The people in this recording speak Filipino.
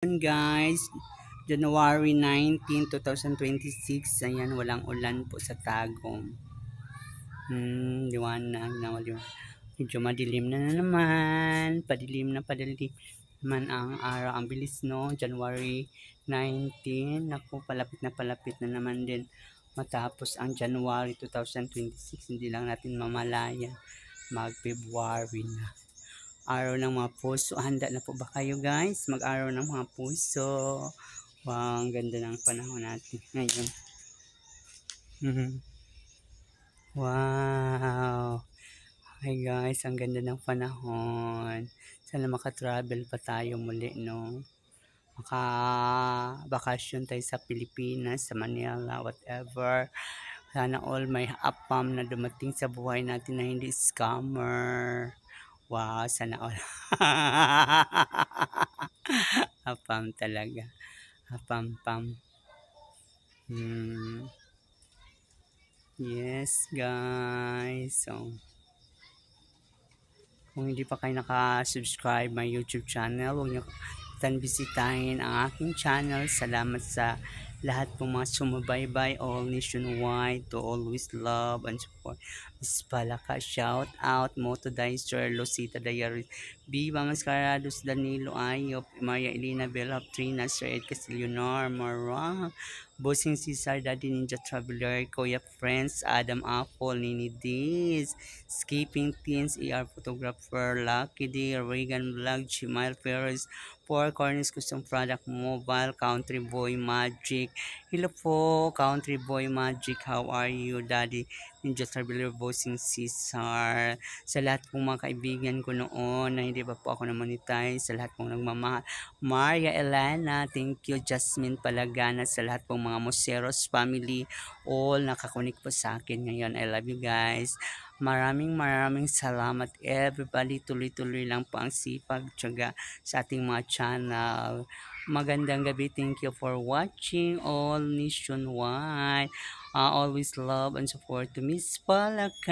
Guys, January 19, 2026. Ayan, walang ulan po sa Tagum. Liwanag na liwanag. Medyo madilim na naman. Padilim naman ang araw. Ang bilis, no? January 19. Naku, palapit na naman din matapos ang January 2026. Hindi lang natin mamalaya. Mag-February na. Araw ng mga puso. Handa na po ba kayo, guys? Mag-araw ng mga puso. Wow, ang ganda ng panahon natin ngayon. Wow. Hi guys, ang ganda ng panahon. Sana makatravel pa tayo muli, no? Maka-bakasyon tayo sa Pilipinas, sa Manila, whatever. Sana all may apam na dumating sa buhay natin na hindi scammer. Wow, sana all. Apam talaga. Apam-pam. Yes, guys. So, kung hindi pa kayo naka-subscribe my YouTube channel, huwag niyo bisitahin ang aking channel. Salamat sa lahat po mga sumubaybay all nationwide to always love and support. Miss Palaka, shout out Moto Dicer, Lucita Diary, Viva Mascarados, Danilo Ayop, Maria Elena Bella Trina, Sir Ed Castillo Mara, Bossing Cesar, Daddy Ninja Traveler, Kuya Friends, Adam Apple, Nini Diz, Skipping Teens, ER Photographer, Lucky D, Regan Vlog, Chimail Ferris, Four Corners Custom Product Mobile, Country Boy Magic. Hello po, Country Boy Magic. How are you, Daddy? Ninja Traveler, Bossing Cesar. Sa lahat pong mga kaibigan ko noon na hindi pa po ako na-monetize, sa lahat pong nagmamahal. Maria Elena, thank you. Jasmine Palagana, sa lahat pong mga Moseros family, all nakakunik po sa akin ngayon. I love you guys. Maraming salamat everybody. Tuloy-tuloy lang po ang sipag, tiyaga sa ating mga channel. Magandang gabi. Thank you for watching all nationwide. Always love and support to Miss Palakan.